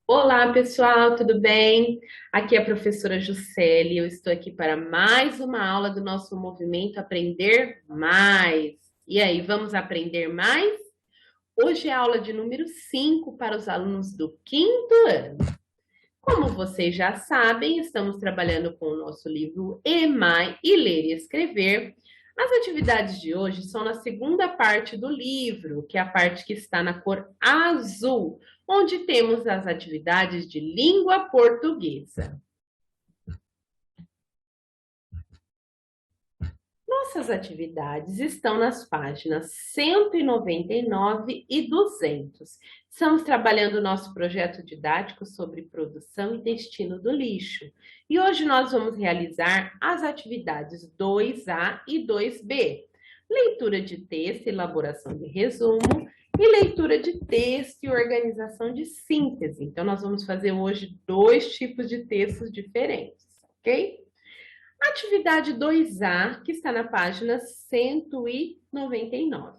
Olá, pessoal, tudo bem? Aqui é a professora Juscelia. Eu estou aqui para mais uma aula do nosso movimento Aprender Mais. E aí, vamos aprender mais? Hoje é a aula de número 5 para os alunos do quinto ano. Como vocês já sabem, estamos trabalhando com o nosso livro EMAI e Ler e Escrever. As atividades de hoje são na segunda parte do livro, que é a parte que está na cor azul, onde temos as atividades de língua portuguesa. Nossas atividades estão nas páginas 199 e 200. Estamos trabalhando o nosso projeto didático sobre produção e destino do lixo. E hoje nós vamos realizar as atividades 2A e 2B. Leitura de texto, elaboração de resumo e leitura de texto e organização de síntese. Então, nós vamos fazer hoje dois tipos de textos diferentes, ok? Atividade 2A, que está na página 199.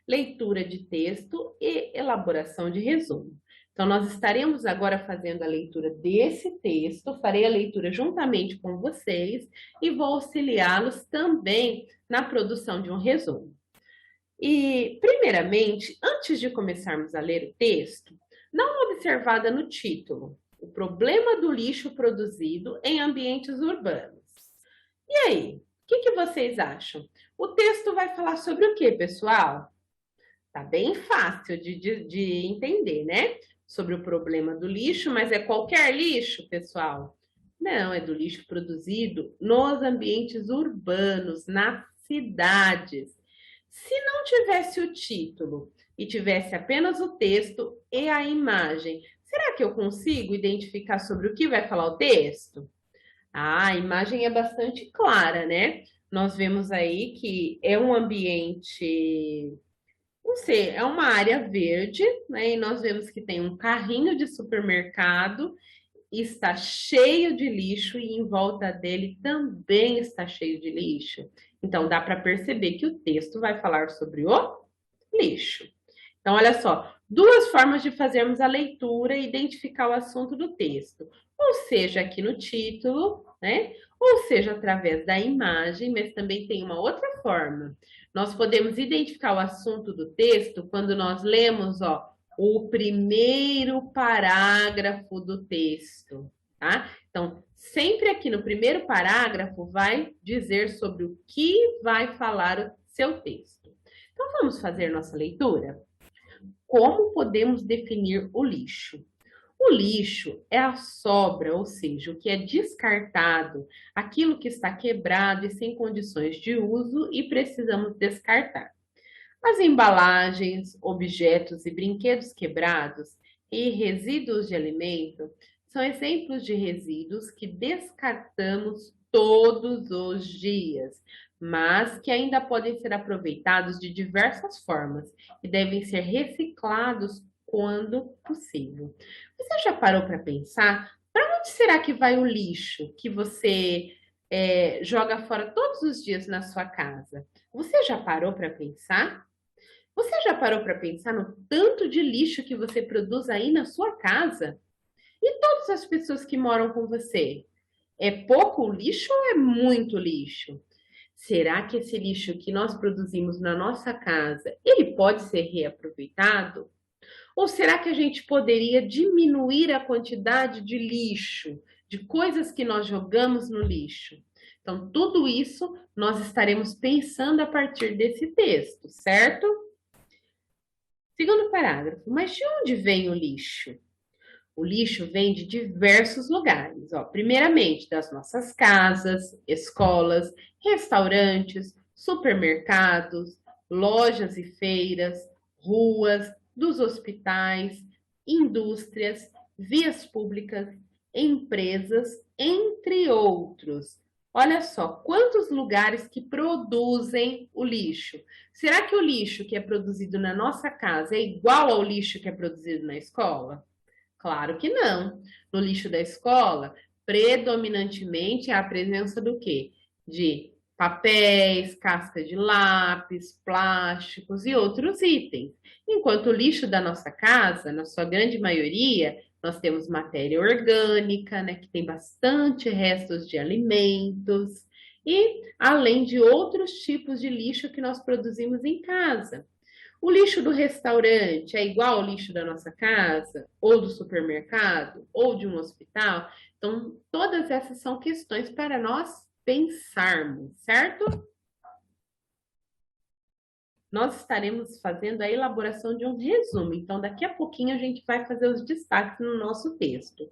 Leitura de texto e elaboração de resumo. Então, nós estaremos agora fazendo a leitura desse texto, farei a leitura juntamente com vocês e vou auxiliá-los também na produção de um resumo. E, primeiramente, antes de começarmos a ler o texto, dá uma observada no título: O problema do lixo produzido em ambientes urbanos. E aí, o que vocês acham? O texto vai falar sobre o que, pessoal? Tá bem fácil de entender, né? Sobre o problema do lixo, mas é qualquer lixo, pessoal? Não, é do lixo produzido nos ambientes urbanos, nas cidades. Se não tivesse o título e tivesse apenas o texto e a imagem, será que eu consigo identificar sobre o que vai falar o texto? A imagem é bastante clara, né? Nós vemos aí que é um ambiente, não sei, é uma área verde, né? E nós vemos que tem um carrinho de supermercado, está cheio de lixo e em volta dele também está cheio de lixo. Então dá para perceber que o texto vai falar sobre o lixo. Então, olha só, duas formas de fazermos a leitura e identificar o assunto do texto. Ou seja, aqui no título, né? Ou seja, através da imagem, mas também tem uma outra forma. Nós podemos identificar o assunto do texto quando nós lemos, ó, o primeiro parágrafo do texto, tá? Então, sempre aqui no primeiro parágrafo vai dizer sobre o que vai falar o seu texto. Então, vamos fazer nossa leitura? Como podemos definir o lixo? O lixo é a sobra, ou seja, o que é descartado, aquilo que está quebrado e sem condições de uso e precisamos descartar. As embalagens, objetos e brinquedos quebrados e resíduos de alimento são exemplos de resíduos que descartamos todos os dias, mas que ainda podem ser aproveitados de diversas formas e devem ser reciclados quando possível. Você já parou para pensar para onde será que vai o lixo que você joga fora todos os dias na sua casa? Você já parou para pensar? Você já parou para pensar no tanto de lixo que você produz aí na sua casa? E todas as pessoas que moram com você? É pouco lixo ou é muito lixo? Será que esse lixo que nós produzimos na nossa casa, ele pode ser reaproveitado? Ou será que a gente poderia diminuir a quantidade de lixo, de coisas que nós jogamos no lixo? Então, tudo isso nós estaremos pensando a partir desse texto, certo? Segundo parágrafo, mas de onde vem o lixo? O lixo vem de diversos lugares. Ó. Primeiramente, das nossas casas, escolas, restaurantes, supermercados, lojas e feiras, ruas, dos hospitais, indústrias, vias públicas, empresas, entre outros. Olha só, quantos lugares que produzem o lixo. Será que o lixo que é produzido na nossa casa é igual ao lixo que é produzido na escola? Claro que não. No lixo da escola, predominantemente é a presença do quê? De papéis, casca de lápis, plásticos e outros itens. Enquanto o lixo da nossa casa, na sua grande maioria, nós temos matéria orgânica, né, que tem bastante restos de alimentos, e além de outros tipos de lixo que nós produzimos em casa. O lixo do restaurante é igual ao lixo da nossa casa, ou do supermercado, ou de um hospital? Então, todas essas são questões para nós pensarmos, certo? Nós estaremos fazendo a elaboração de um resumo, então daqui a pouquinho a gente vai fazer os destaques no nosso texto.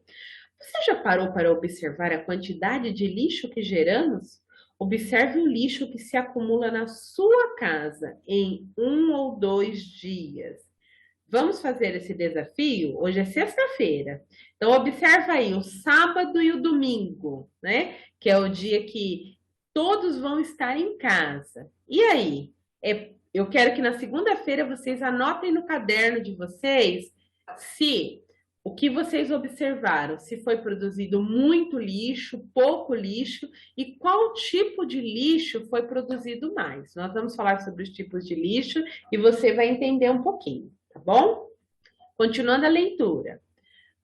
Você já parou para observar a quantidade de lixo que geramos? Observe o lixo que se acumula na sua casa em 1 ou 2 dias. Vamos fazer esse desafio? Hoje é sexta-feira. Então, observa aí o sábado e o domingo, né? Que é o dia que todos vão estar em casa. E aí? Eu quero que na segunda-feira vocês anotem no caderno de vocês se o que vocês observaram, se foi produzido muito lixo, pouco lixo e qual tipo de lixo foi produzido mais. Nós vamos falar sobre os tipos de lixo e você vai entender um pouquinho, tá bom? Continuando a leitura.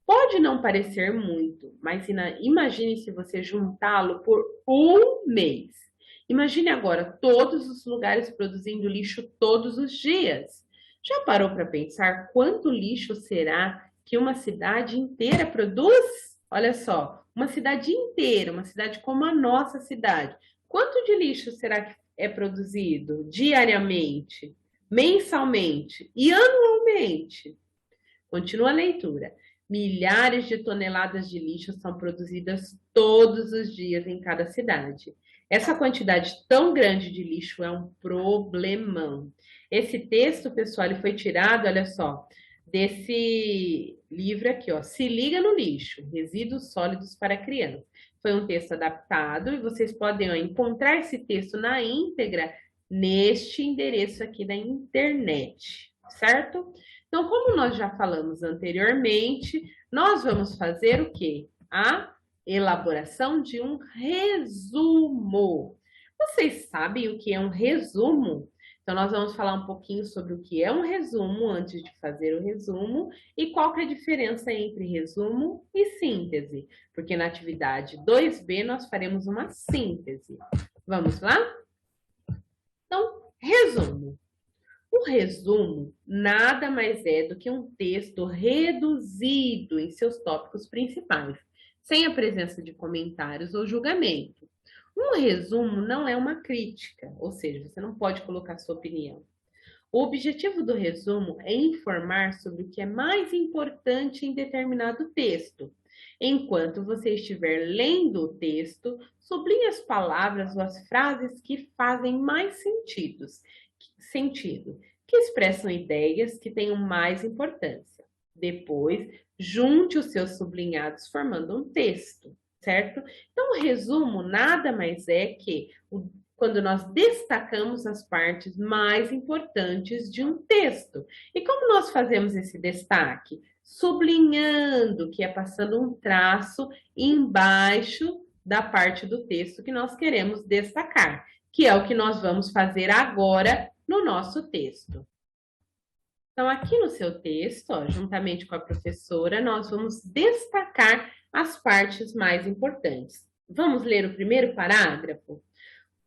Pode não parecer muito, mas imagine se você juntá-lo por um mês. Imagine agora todos os lugares produzindo lixo todos os dias. Já parou para pensar quanto lixo será que uma cidade inteira produz? Olha só, uma cidade inteira, uma cidade como a nossa cidade. Quanto de lixo será que é produzido diariamente, mensalmente e anualmente? Continua a leitura. Milhares de toneladas de lixo são produzidas todos os dias em cada cidade. Essa quantidade tão grande de lixo é um problemão. Esse texto, pessoal, ele foi tirado, olha só, desse livro aqui, ó, Se Liga no Lixo, Resíduos Sólidos para Crianças. Foi um texto adaptado e vocês podem encontrar esse texto na íntegra neste endereço aqui da internet, certo? Então, como nós já falamos anteriormente, nós vamos fazer o quê? A elaboração de um resumo. Vocês sabem o que é um resumo? Então, nós vamos falar um pouquinho sobre o que é um resumo antes de fazer o resumo e qual que é a diferença entre resumo e síntese, porque na atividade 2B nós faremos uma síntese. Vamos lá? Então, resumo. O resumo nada mais é do que um texto reduzido em seus tópicos principais, sem a presença de comentários ou julgamento. Um resumo não é uma crítica, ou seja, você não pode colocar sua opinião. O objetivo do resumo é informar sobre o que é mais importante em determinado texto. Enquanto você estiver lendo o texto, sublinhe as palavras ou as frases que fazem mais sentido, que expressam ideias que tenham mais importância. Depois, junte os seus sublinhados formando um texto, certo? Então, o resumo nada mais é que quando nós destacamos as partes mais importantes de um texto. E como nós fazemos esse destaque? Sublinhando, que é passando um traço embaixo da parte do texto que nós queremos destacar, que é o que nós vamos fazer agora no nosso texto. Então, aqui no seu texto, ó, juntamente com a professora, nós vamos destacar as partes mais importantes. Vamos ler o primeiro parágrafo?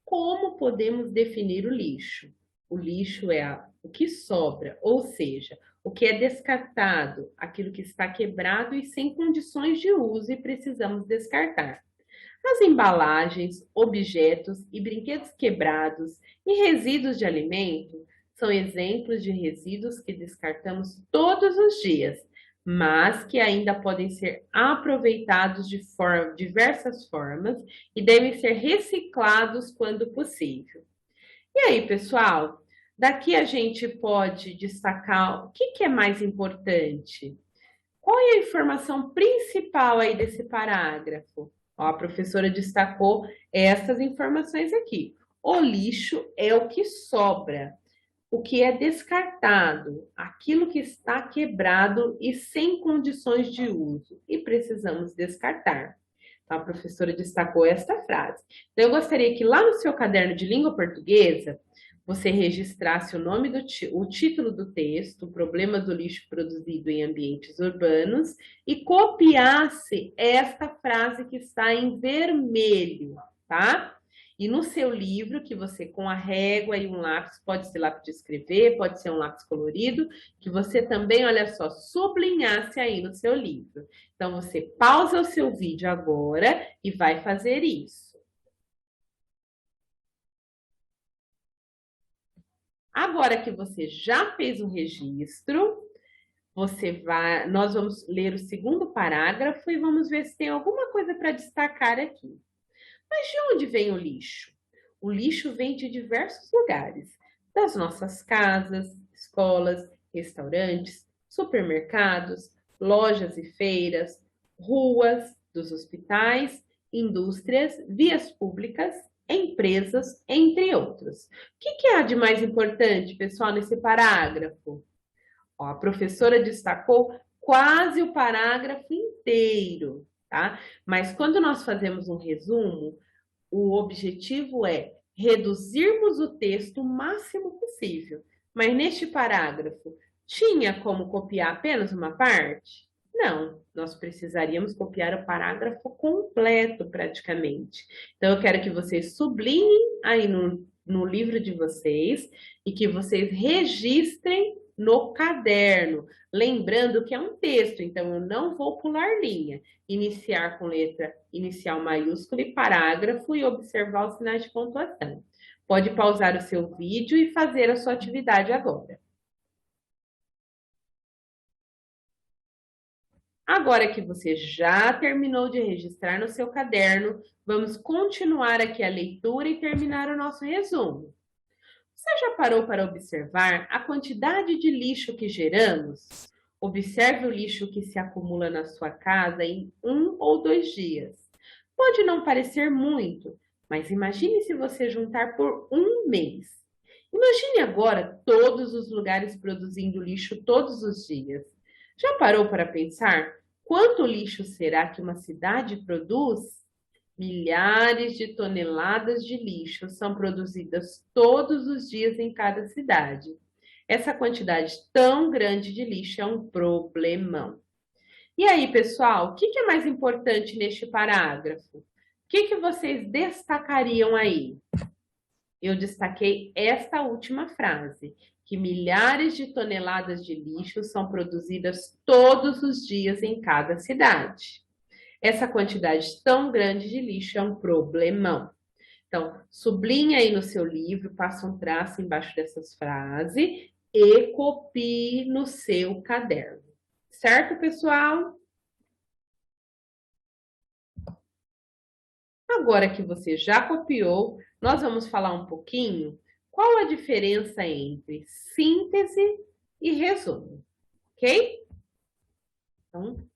Como podemos definir o lixo? O lixo é o que sobra, ou seja, o que é descartado, aquilo que está quebrado e sem condições de uso e precisamos descartar. As embalagens, objetos e brinquedos quebrados e resíduos de alimento são exemplos de resíduos que descartamos todos os dias, mas que ainda podem ser aproveitados de diversas formas e devem ser reciclados quando possível. E aí, pessoal, daqui a gente pode destacar o que é mais importante? Qual é a informação principal aí desse parágrafo? Ó, a professora destacou essas informações aqui. O lixo é o que sobra, o que é descartado, aquilo que está quebrado e sem condições de uso, e precisamos descartar. A professora destacou esta frase. Então, eu gostaria que lá no seu caderno de língua portuguesa, você registrasse o nome o título do texto, o problema do lixo produzido em ambientes urbanos, e copiasse esta frase que está em vermelho, tá? E no seu livro, que você com a régua e um lápis, pode ser lápis de escrever, pode ser um lápis colorido, que você também, olha só, sublinhasse aí no seu livro. Então, você pausa o seu vídeo agora e vai fazer isso. Agora que você já fez o registro, nós vamos ler o segundo parágrafo e vamos ver se tem alguma coisa para destacar aqui. Mas de onde vem o lixo? O lixo vem de diversos lugares, das nossas casas, escolas, restaurantes, supermercados, lojas e feiras, ruas, dos hospitais, indústrias, vias públicas, empresas, entre outros. O que há de mais importante, pessoal, nesse parágrafo? Ó, a professora destacou quase o parágrafo inteiro, tá? Mas quando nós fazemos um resumo, o objetivo é reduzirmos o texto o máximo possível. Mas neste parágrafo, tinha como copiar apenas uma parte? Não, nós precisaríamos copiar o parágrafo completo, praticamente. Então, eu quero que vocês sublinhem aí no livro de vocês e que vocês registrem no caderno, lembrando que é um texto, então eu não vou pular linha. Iniciar com letra inicial maiúscula e parágrafo e observar os sinais de pontuação. Pode pausar o seu vídeo e fazer a sua atividade agora. Agora que você já terminou de registrar no seu caderno, vamos continuar aqui a leitura e terminar o nosso resumo. Você já parou para observar a quantidade de lixo que geramos? Observe o lixo que se acumula na sua casa em 1 ou 2 dias. Pode não parecer muito, mas imagine se você juntar por um mês. Imagine agora todos os lugares produzindo lixo todos os dias. Já parou para pensar quanto lixo será que uma cidade produz? Milhares de toneladas de lixo são produzidas todos os dias em cada cidade. Essa quantidade tão grande de lixo é um problemão. E aí, pessoal, o que é mais importante neste parágrafo? O que vocês destacariam aí? Eu destaquei esta última frase, que milhares de toneladas de lixo são produzidas todos os dias em cada cidade. Essa quantidade tão grande de lixo é um problemão. Então, sublinha aí no seu livro, passa um traço embaixo dessas frases e copie no seu caderno. Certo, pessoal? Agora que você já copiou, nós vamos falar um pouquinho qual a diferença entre síntese e resumo, ok? Então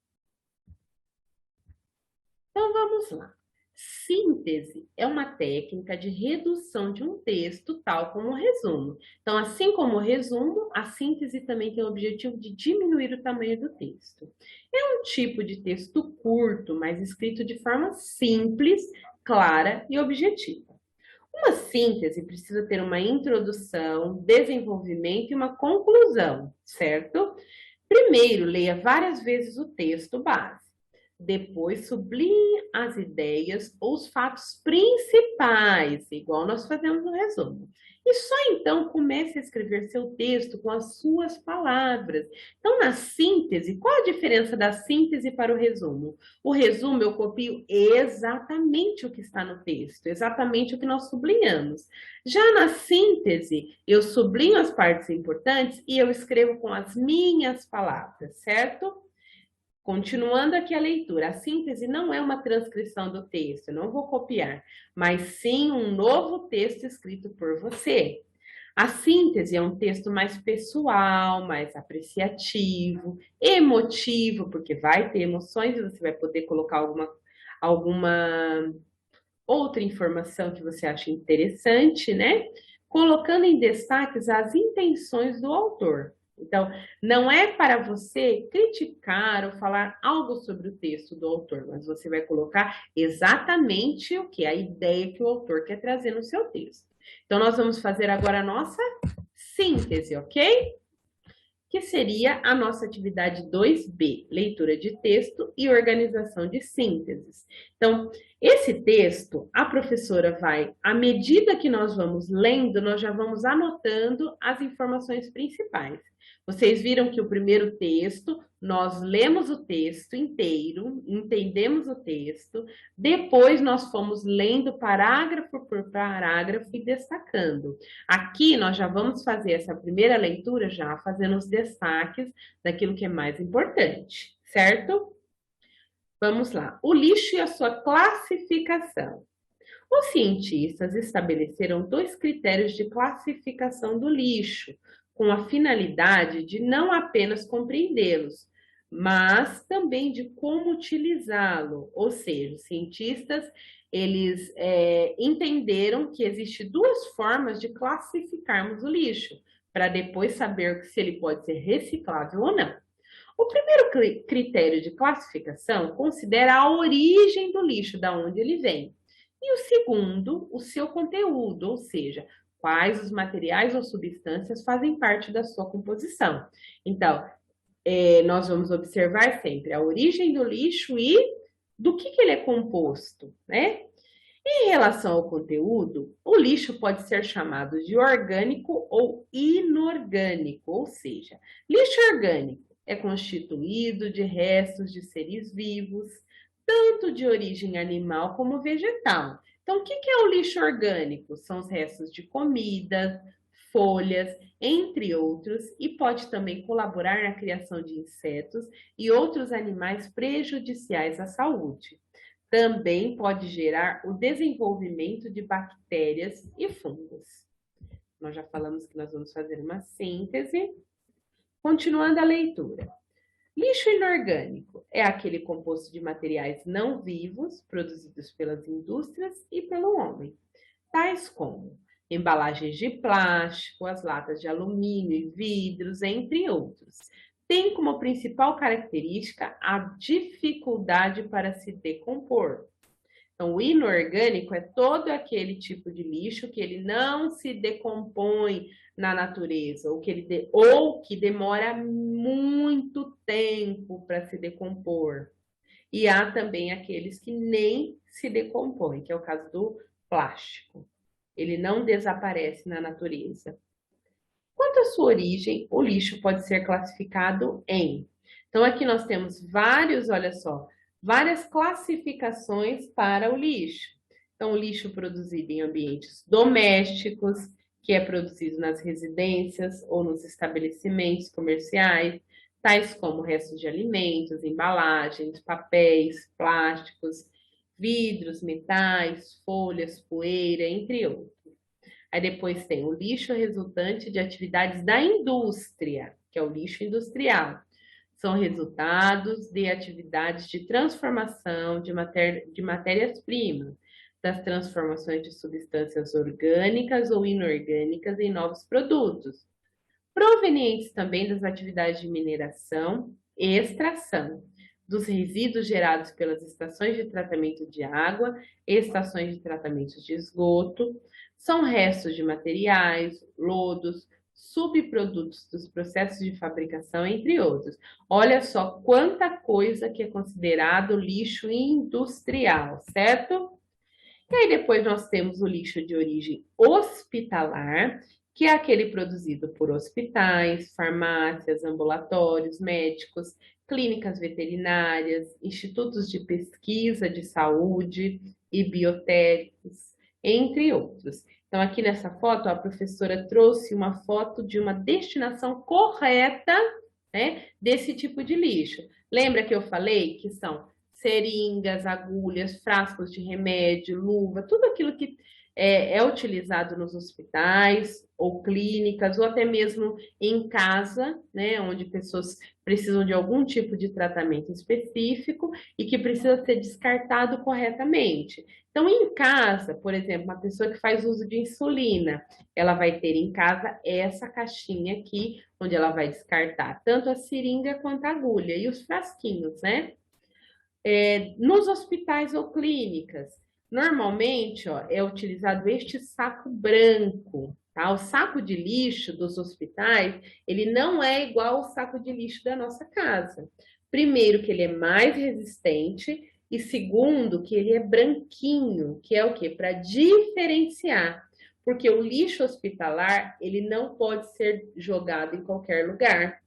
vamos lá. Síntese é uma técnica de redução de um texto, tal como o resumo. Então, assim como o resumo, a síntese também tem o objetivo de diminuir o tamanho do texto. É um tipo de texto curto, mas escrito de forma simples, clara e objetiva. Uma síntese precisa ter uma introdução, desenvolvimento e uma conclusão, certo? Primeiro, leia várias vezes o texto base. Depois, sublinhe as ideias ou os fatos principais, igual nós fazemos no resumo. E só então comece a escrever seu texto com as suas palavras. Então, na síntese, qual a diferença da síntese para o resumo? O resumo eu copio exatamente o que está no texto, exatamente o que nós sublinhamos. Já na síntese, eu sublinho as partes importantes e eu escrevo com as minhas palavras, certo? Continuando aqui a leitura, a síntese não é uma transcrição do texto, eu não vou copiar, mas sim um novo texto escrito por você. A síntese é um texto mais pessoal, mais apreciativo, emotivo, porque vai ter emoções e você vai poder colocar alguma outra informação que você acha interessante, né? Colocando em destaques as intenções do autor. Então, não é para você criticar ou falar algo sobre o texto do autor, mas você vai colocar exatamente o que? A ideia que o autor quer trazer no seu texto. Então, nós vamos fazer agora a nossa síntese, ok? Que seria a nossa atividade 2B, leitura de texto e organização de sínteses. Então, esse texto, a professora vai, à medida que nós vamos lendo, nós já vamos anotando as informações principais. Vocês viram que o primeiro texto, nós lemos o texto inteiro, entendemos o texto, depois nós fomos lendo parágrafo por parágrafo e destacando. Aqui nós já vamos fazer essa primeira leitura já fazendo os destaques daquilo que é mais importante, certo? Vamos lá. O lixo e a sua classificação. Os cientistas estabeleceram dois critérios de classificação do lixo, com a finalidade de não apenas compreendê-los, mas também de como utilizá-lo. Ou seja, os cientistas eles entenderam que existe duas formas de classificarmos o lixo, para depois saber se ele pode ser reciclável ou não. O primeiro critério de classificação considera a origem do lixo, da onde ele vem. E o segundo, o seu conteúdo, ou seja, quais os materiais ou substâncias fazem parte da sua composição. Então, nós vamos observar sempre a origem do lixo e do que ele é composto, né? Em relação ao conteúdo, o lixo pode ser chamado de orgânico ou inorgânico, ou seja, lixo orgânico é constituído de restos de seres vivos, tanto de origem animal como vegetal. Então, o que é o lixo orgânico? São os restos de comida, folhas, entre outros, e pode também colaborar na criação de insetos e outros animais prejudiciais à saúde. Também pode gerar o desenvolvimento de bactérias e fungos. Nós já falamos que nós vamos fazer uma síntese. Continuando a leitura. Lixo inorgânico é aquele composto de materiais não vivos produzidos pelas indústrias e pelo homem, tais como embalagens de plástico, as latas de alumínio e vidros, entre outros. Tem como principal característica a dificuldade para se decompor. Então, o inorgânico é todo aquele tipo de lixo que ele não se decompõe na natureza, ou que demora muito tempo para se decompor. E há também aqueles que nem se decompõem, que é o caso do plástico. Ele não desaparece na natureza. Quanto à sua origem, o lixo pode ser classificado em. Então, aqui nós temos olha só, várias classificações para o lixo. Então, o lixo produzido em ambientes domésticos, que é produzido nas residências ou nos estabelecimentos comerciais, tais como restos de alimentos, embalagens, papéis, plásticos, vidros, metais, folhas, poeira, entre outros. Aí depois tem o lixo resultante de atividades da indústria, que é o lixo industrial. São resultados de atividades de transformação de matérias-primas, das transformações de substâncias orgânicas ou inorgânicas em novos produtos, provenientes também das atividades de mineração e extração, dos resíduos gerados pelas estações de tratamento de água e estações de tratamento de esgoto, são restos de materiais, lodos, subprodutos dos processos de fabricação, entre outros. Olha só quanta coisa que é considerado lixo industrial, certo? E aí depois nós temos o lixo de origem hospitalar, que é aquele produzido por hospitais, farmácias, ambulatórios, médicos, clínicas veterinárias, institutos de pesquisa de saúde e biotecos, entre outros. Então, aqui nessa foto, a professora trouxe uma foto de uma destinação correta, né, desse tipo de lixo. Lembra que eu falei que são seringas, agulhas, frascos de remédio, luva, tudo aquilo que é utilizado nos hospitais ou clínicas, ou até mesmo em casa, né, onde pessoas precisam de algum tipo de tratamento específico e que precisa ser descartado corretamente. Então, em casa, por exemplo, uma pessoa que faz uso de insulina, ela vai ter em casa essa caixinha aqui, onde ela vai descartar tanto a seringa quanto a agulha e os frasquinhos, né? Nos hospitais ou clínicas, normalmente, ó, é utilizado este saco branco, tá? O saco de lixo dos hospitais, ele não é igual ao saco de lixo da nossa casa. Primeiro, que ele é mais resistente, e segundo, que ele é branquinho, que é o quê? Para diferenciar. Porque o lixo hospitalar, ele não pode ser jogado em qualquer lugar.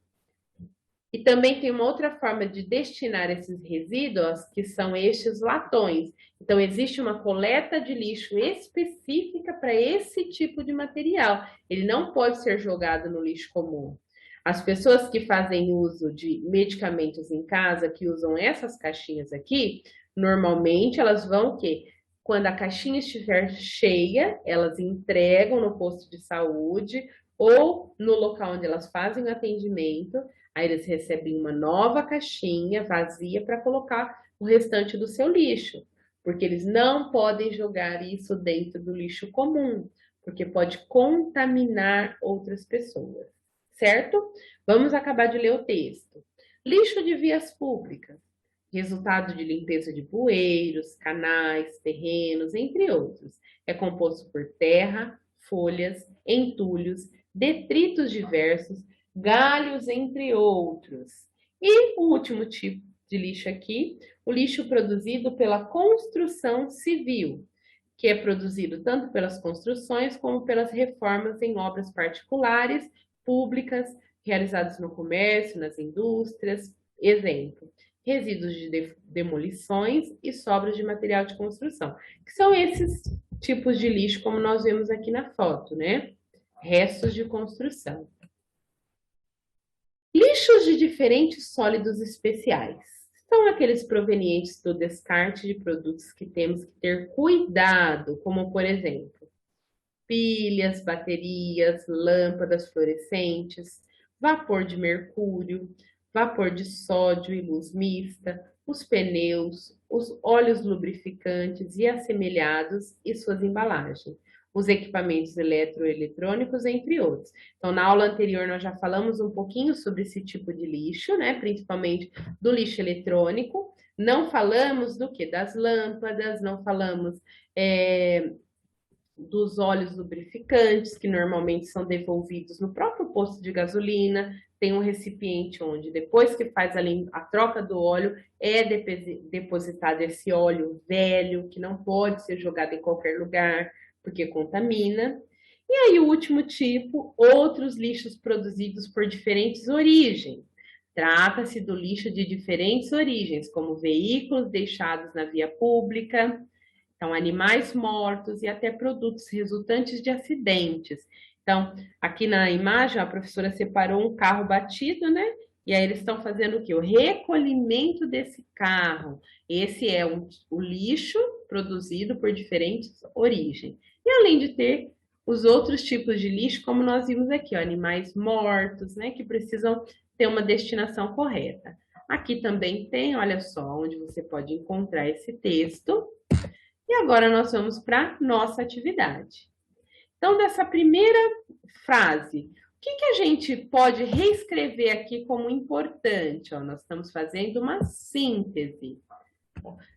E também tem uma outra forma de destinar esses resíduos, que são estes latões. Então, existe uma coleta de lixo específica para esse tipo de material. Ele não pode ser jogado no lixo comum. As pessoas que fazem uso de medicamentos em casa, que usam essas caixinhas aqui, normalmente elas vão o quê? Quando a caixinha estiver cheia, elas entregam no posto de saúde ou no local onde elas fazem o atendimento. Aí eles recebem uma nova caixinha vazia para colocar o restante do seu lixo, porque eles não podem jogar isso dentro do lixo comum, porque pode contaminar outras pessoas, certo? Vamos acabar de ler o texto. Lixo de vias públicas, resultado de limpeza de bueiros, canais, terrenos, entre outros. É composto por terra, folhas, entulhos, detritos diversos, galhos, entre outros. E o último tipo de lixo aqui, o lixo produzido pela construção civil, que é produzido tanto pelas construções como pelas reformas em obras particulares, públicas, realizadas no comércio, nas indústrias. Exemplo, resíduos de demolições e sobras de material de construção, que são esses tipos de lixo como nós vemos aqui na foto, né? Restos de construção. Lixos de diferentes sólidos especiais. São aqueles provenientes do descarte de produtos que temos que ter cuidado, como por exemplo, pilhas, baterias, lâmpadas fluorescentes, vapor de mercúrio, vapor de sódio e luz mista, os pneus, os óleos lubrificantes e assemelhados e suas embalagens, os equipamentos eletroeletrônicos, entre outros. Então, na aula anterior, nós já falamos um pouquinho sobre esse tipo de lixo, né? Principalmente do lixo eletrônico. Não falamos do que? Das lâmpadas, não falamos dos óleos lubrificantes, que normalmente são devolvidos no próprio posto de gasolina. Tem um recipiente onde, depois que faz a troca do óleo, é depositado esse óleo velho, que não pode ser jogado em qualquer lugar, porque contamina. E aí, o último tipo, outros lixos produzidos por diferentes origens. Trata-se do lixo de diferentes origens, como veículos deixados na via pública, então, animais mortos e até produtos resultantes de acidentes. Então, aqui na imagem, a professora separou um carro batido, né? E aí eles estão fazendo o quê? O recolhimento desse carro. Esse é o lixo produzido por diferentes origens. E além de ter os outros tipos de lixo, como nós vimos aqui, ó, animais mortos, né? Que precisam ter uma destinação correta. Aqui também tem, olha só, onde você pode encontrar esse texto. E agora nós vamos para nossa atividade. Então, dessa primeira frase, o que a gente pode reescrever aqui como importante? Ó, nós estamos fazendo uma síntese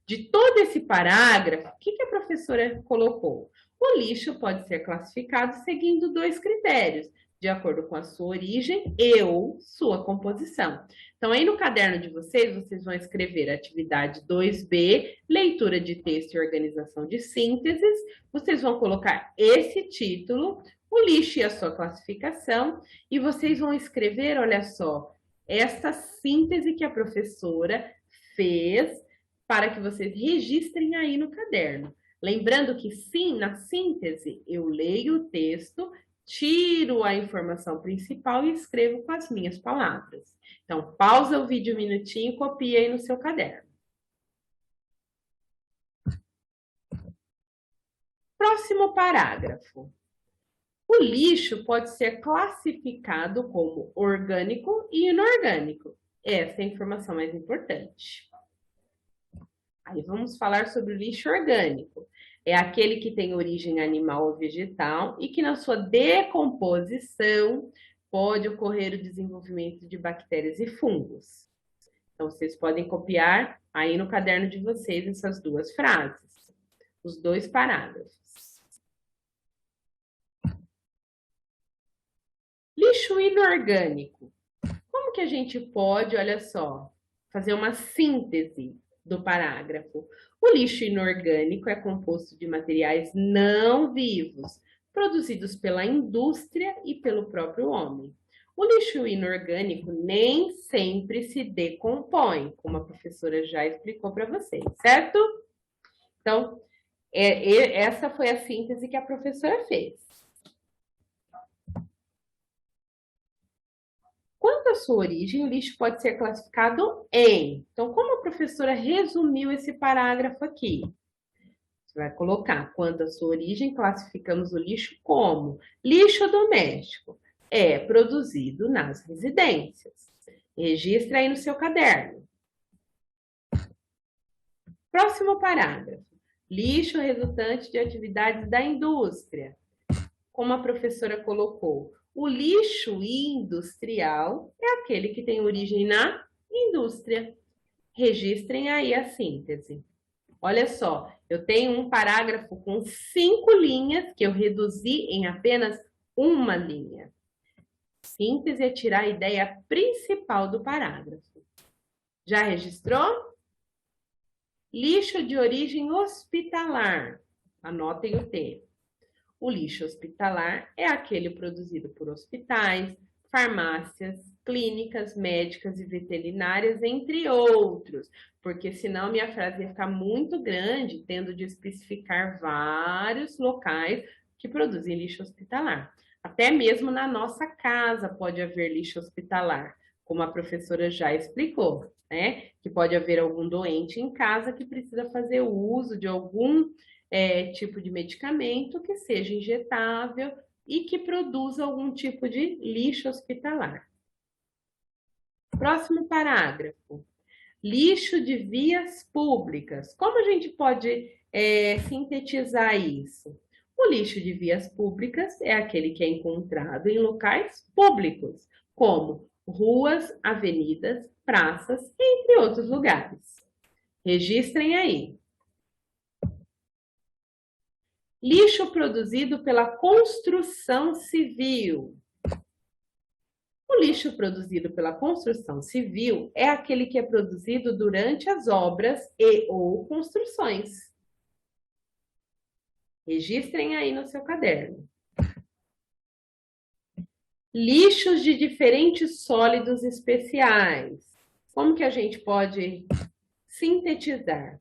de todo esse parágrafo. O que a professora colocou? O lixo pode ser classificado seguindo dois critérios, de acordo com a sua origem e ou sua composição. Então, aí no caderno de vocês, vocês vão escrever atividade 2B, leitura de texto e organização de sínteses. Vocês vão colocar esse título, o lixo e a sua classificação, e vocês vão escrever, olha só, essa síntese que a professora fez para que vocês registrem aí no caderno. Lembrando que sim, na síntese, eu leio o texto, tiro a informação principal e escrevo com as minhas palavras. Então, pausa o vídeo um minutinho e copia aí no seu caderno. Próximo parágrafo. O lixo pode ser classificado como orgânico e inorgânico. Essa é a informação mais importante. Aí vamos falar sobre o lixo orgânico. É aquele que tem origem animal ou vegetal e que na sua decomposição pode ocorrer o desenvolvimento de bactérias e fungos. Então, vocês podem copiar aí no caderno de vocês essas duas frases, os dois parágrafos. Lixo inorgânico. Como que a gente pode, olha só, fazer uma síntese do parágrafo? O lixo inorgânico é composto de materiais não vivos, produzidos pela indústria e pelo próprio homem. O lixo inorgânico nem sempre se decompõe, como a professora já explicou para vocês, certo? Então, essa foi a síntese que a professora fez. Quanto à sua origem, o lixo pode ser classificado em. Então, como a professora resumiu esse parágrafo aqui? Você vai colocar, quanto à sua origem, classificamos o lixo como lixo doméstico. É produzido nas residências. Registra aí no seu caderno. Próximo parágrafo. Lixo resultante de atividades da indústria. Como a professora colocou, o lixo industrial é aquele que tem origem na indústria. Registrem aí a síntese. Olha só, eu tenho um parágrafo com 5 linhas que eu reduzi em apenas uma linha. Síntese é tirar a ideia principal do parágrafo. Já registrou? Lixo de origem hospitalar. Anotem o termo. O lixo hospitalar é aquele produzido por hospitais, farmácias, clínicas, médicas e veterinárias, entre outros, porque senão minha frase ia ficar muito grande, tendo de especificar vários locais que produzem lixo hospitalar. Até mesmo na nossa casa pode haver lixo hospitalar, como a professora já explicou, né? Que pode haver algum doente em casa que precisa fazer uso de algum tipo de medicamento que seja injetável e que produza algum tipo de lixo hospitalar. Próximo parágrafo. Lixo de vias públicas. Como a gente pode sintetizar isso? O lixo de vias públicas é aquele que é encontrado em locais públicos, como ruas, avenidas, praças, entre outros lugares. Registrem aí. Lixo produzido pela construção civil. O lixo produzido pela construção civil é aquele que é produzido durante as obras ou construções. Registrem aí no seu caderno. Lixos de diferentes sólidos especiais. Como que a gente pode sintetizar?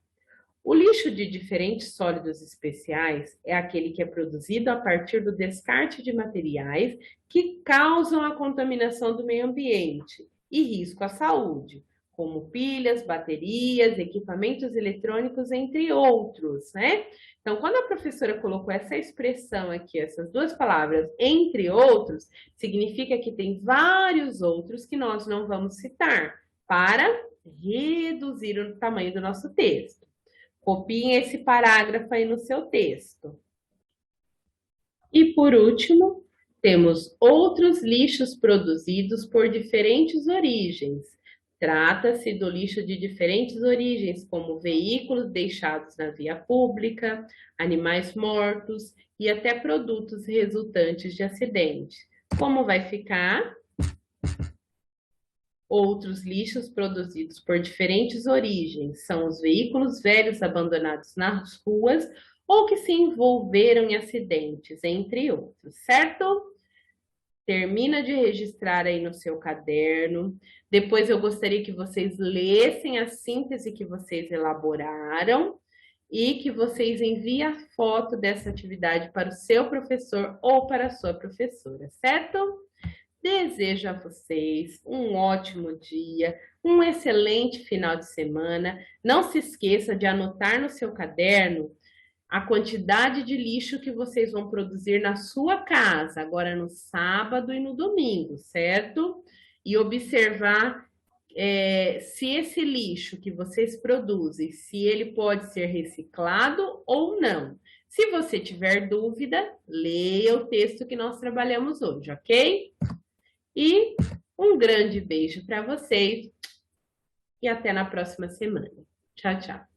O lixo de diferentes sólidos especiais é aquele que é produzido a partir do descarte de materiais que causam a contaminação do meio ambiente e risco à saúde, como pilhas, baterias, equipamentos eletrônicos, entre outros, né? Então, quando a professora colocou essa expressão aqui, essas duas palavras, entre outros, significa que tem vários outros que nós não vamos citar para reduzir o tamanho do nosso texto. Copiem esse parágrafo aí no seu texto. E por último, temos outros lixos produzidos por diferentes origens. Trata-se do lixo de diferentes origens, como veículos deixados na via pública, animais mortos e até produtos resultantes de acidente. Como vai ficar? Outros lixos produzidos por diferentes origens são os veículos velhos abandonados nas ruas ou que se envolveram em acidentes, entre outros, certo? Termina de registrar aí no seu caderno. Depois eu gostaria que vocês lessem a síntese que vocês elaboraram e que vocês enviem a foto dessa atividade para o seu professor ou para a sua professora, certo? Desejo a vocês um ótimo dia, um excelente final de semana. Não se esqueça de anotar no seu caderno a quantidade de lixo que vocês vão produzir na sua casa, agora no sábado e no domingo, certo? E observar se esse lixo que vocês produzem, se ele pode ser reciclado ou não. Se você tiver dúvida, leia o texto que nós trabalhamos hoje, ok? E um grande beijo para vocês e até na próxima semana. Tchau, tchau.